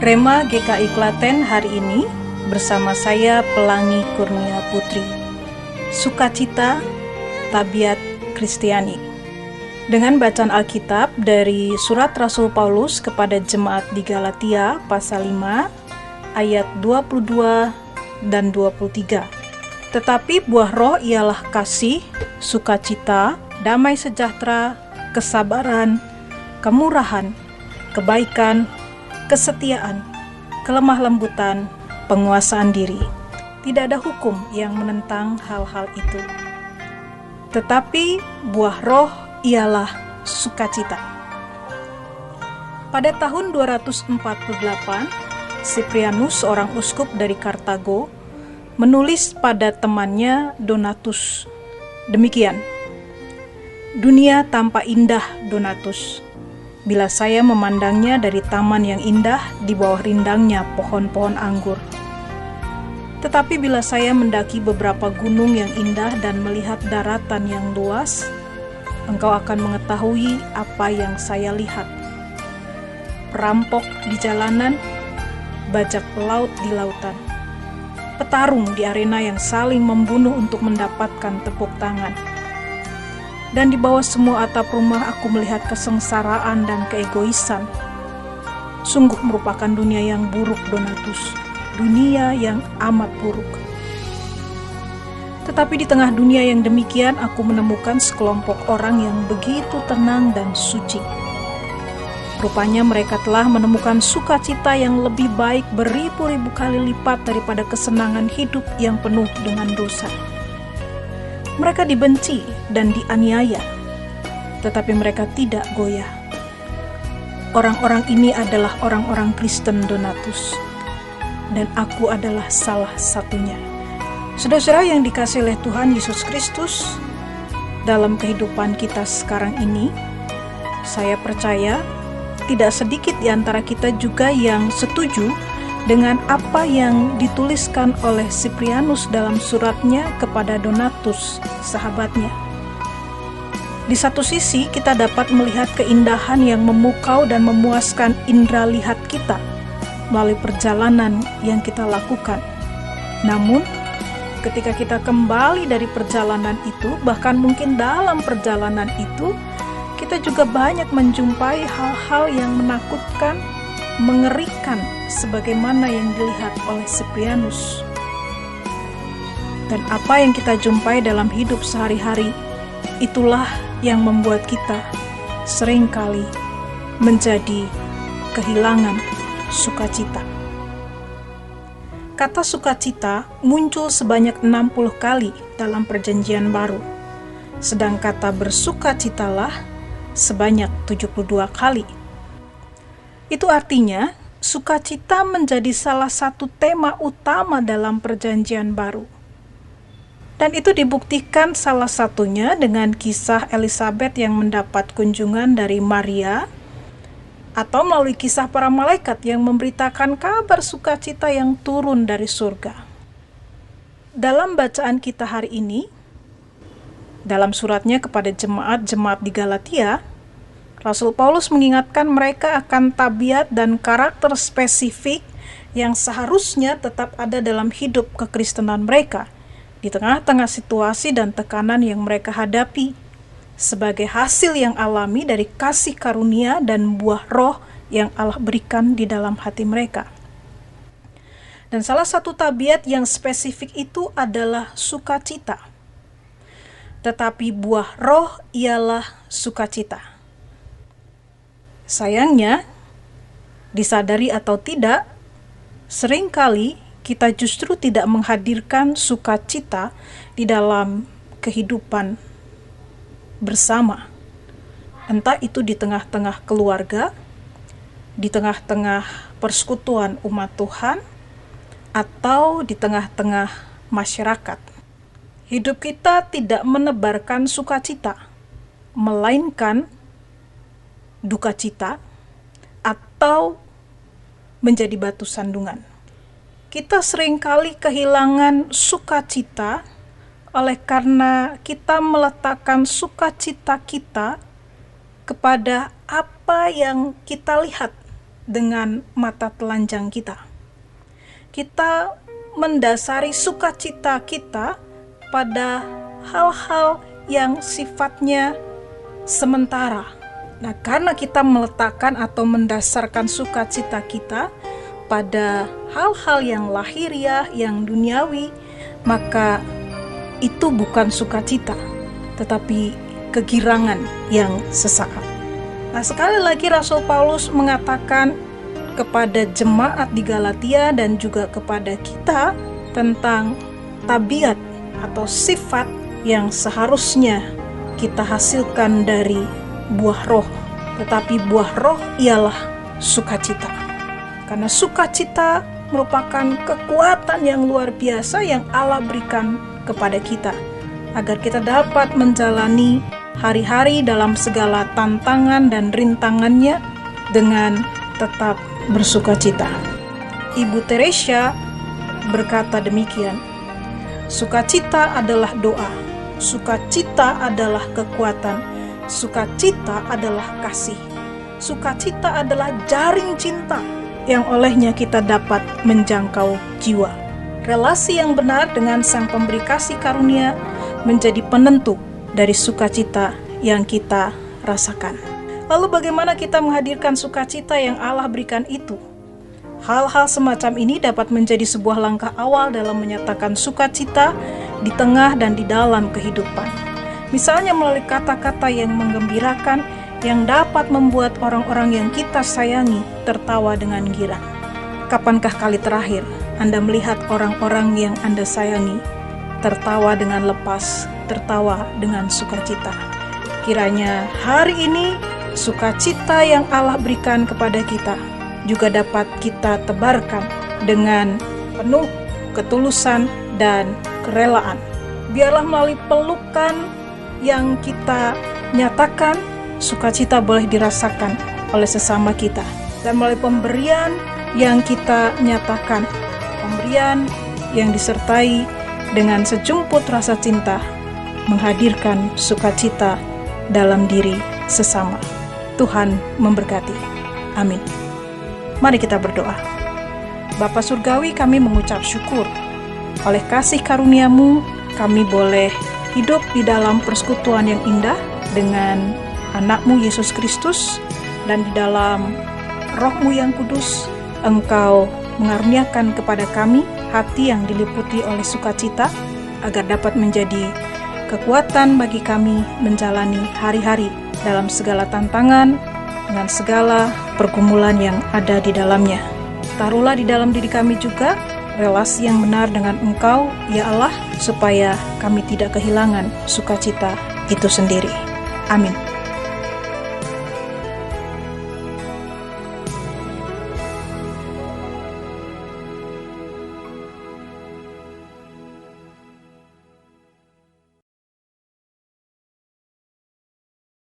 Rema GKI Klaten hari ini bersama saya Pelangi Kurnia Putri. Sukacita Tabiat Kristiani. Dengan bacaan Alkitab dari surat Rasul Paulus kepada jemaat di Galatia pasal 5 ayat 22 dan 23. Tetapi buah roh ialah kasih, sukacita, damai sejahtera, kesabaran, kemurahan, kebaikan, kesetiaan, kelemah lembutan, penguasaan diri. Tidak ada hukum yang menentang hal-hal itu. Tetapi buah roh ialah sukacita. Pada tahun 248, Cyprianus, seorang uskup dari Kartago, menulis pada temannya Donatus, demikian: "Dunia tampak indah, Donatus, bila saya memandangnya dari taman yang indah di bawah rindangnya pohon-pohon anggur. Tetapi bila saya mendaki beberapa gunung yang indah dan melihat daratan yang luas, engkau akan mengetahui apa yang saya lihat. Perampok di jalanan, bajak pelaut di lautan, petarung di arena yang saling membunuh untuk mendapatkan tepuk tangan. Dan di bawah semua atap rumah aku melihat kesengsaraan dan keegoisan. Sungguh merupakan dunia yang buruk, Donatus, dunia yang amat buruk. Tetapi di tengah dunia yang demikian aku menemukan sekelompok orang yang begitu tenang dan suci. Rupanya mereka telah menemukan sukacita yang lebih baik beribu-ribu kali lipat daripada kesenangan hidup yang penuh dengan dosa. Mereka dibenci dan dianiaya, tetapi mereka tidak goyah. Orang-orang ini adalah orang-orang Kristen, Donatus, dan aku adalah salah satunya." Saudara-saudara yang dikasihi oleh Tuhan Yesus Kristus, dalam kehidupan kita sekarang ini, saya percaya tidak sedikit di antara kita juga yang setuju dengan apa yang dituliskan oleh Cyprianus dalam suratnya kepada Donatus, sahabatnya. Di satu sisi, kita dapat melihat keindahan yang memukau dan memuaskan indera lihat kita melalui perjalanan yang kita lakukan. Namun, ketika kita kembali dari perjalanan itu, bahkan mungkin dalam perjalanan itu, kita juga banyak menjumpai hal-hal yang menakutkan, mengerikan, sebagaimana yang dilihat oleh Cyprianus. Dan apa yang kita jumpai dalam hidup sehari-hari, itulah yang membuat kita seringkali menjadi kehilangan sukacita. Kata sukacita muncul sebanyak 60 kali dalam Perjanjian Baru, sedang kata bersukacitalah sebanyak 72 kali. Itu artinya sukacita menjadi salah satu tema utama dalam Perjanjian Baru. Dan itu dibuktikan salah satunya dengan kisah Elizabeth yang mendapat kunjungan dari Maria, atau melalui kisah para malaikat yang memberitakan kabar sukacita yang turun dari surga. Dalam bacaan kita hari ini, dalam suratnya kepada jemaat-jemaat di Galatia, Rasul Paulus mengingatkan mereka akan tabiat dan karakter spesifik yang seharusnya tetap ada dalam hidup kekristenan mereka di tengah-tengah situasi dan tekanan yang mereka hadapi sebagai hasil yang alami dari kasih karunia dan buah roh yang Allah berikan di dalam hati mereka. Dan salah satu tabiat yang spesifik itu adalah sukacita. Tetapi buah roh ialah sukacita. Sayangnya, disadari atau tidak, seringkali kita justru tidak menghadirkan sukacita di dalam kehidupan bersama. Entah itu di tengah-tengah keluarga, di tengah-tengah persekutuan umat Tuhan, atau di tengah-tengah masyarakat. Hidup kita tidak menebarkan sukacita, melainkan duka cita, atau menjadi batu sandungan. Kita seringkali kehilangan sukacita oleh karena kita meletakkan sukacita kita kepada apa yang kita lihat dengan mata telanjang kita. Kita mendasari sukacita kita pada hal-hal yang sifatnya sementara. Nah, karena kita meletakkan atau mendasarkan sukacita kita pada hal-hal yang lahiriah, yang duniawi, maka itu bukan sukacita, tetapi kegirangan yang sesaat. Nah, sekali lagi Rasul Paulus mengatakan kepada jemaat di Galatia dan juga kepada kita tentang tabiat atau sifat yang seharusnya kita hasilkan dari buah roh. Tetapi buah roh ialah sukacita. Karena sukacita merupakan kekuatan yang luar biasa yang Allah berikan kepada kita, agar kita dapat menjalani hari-hari dalam segala tantangan dan rintangannya dengan tetap bersukacita. Ibu Teresia berkata demikian, sukacita adalah doa, sukacita adalah kekuatan, sukacita adalah kasih, sukacita adalah jaring cinta yang olehnya kita dapat menjangkau jiwa. Relasi yang benar dengan Sang Pemberi Kasih Karunia menjadi penentu dari sukacita yang kita rasakan. Lalu bagaimana kita menghadirkan sukacita yang Allah berikan itu? Hal-hal semacam ini dapat menjadi sebuah langkah awal dalam menyatakan sukacita di tengah dan di dalam kehidupan. Misalnya melalui kata-kata yang menggembirakan yang dapat membuat orang-orang yang kita sayangi tertawa dengan girang. Kapankah kali terakhir Anda melihat orang-orang yang Anda sayangi tertawa dengan lepas, tertawa dengan sukacita? Kiranya hari ini sukacita yang Allah berikan kepada kita juga dapat kita tebarkan dengan penuh ketulusan dan kerelaan. Biarlah melalui pelukan yang kita nyatakan, sukacita boleh dirasakan oleh sesama kita. Dan melalui pemberian yang kita nyatakan, pemberian yang disertai dengan sejumput rasa cinta, menghadirkan sukacita dalam diri sesama. Tuhan memberkati. Amin. Mari kita berdoa. Bapa Surgawi, kami mengucap syukur. Oleh kasih karunia-Mu, kami boleh hidup di dalam persekutuan yang indah dengan Anak-Mu Yesus Kristus, dan di dalam Roh-Mu yang kudus, Engkau mengaruniakan kepada kami hati yang diliputi oleh sukacita, agar dapat menjadi kekuatan bagi kami menjalani hari-hari dalam segala tantangan, dengan segala pergumulan yang ada di dalamnya. Taruhlah di dalam diri kami juga relasi yang benar dengan Engkau, ya Allah, supaya kami tidak kehilangan sukacita itu sendiri. Amin.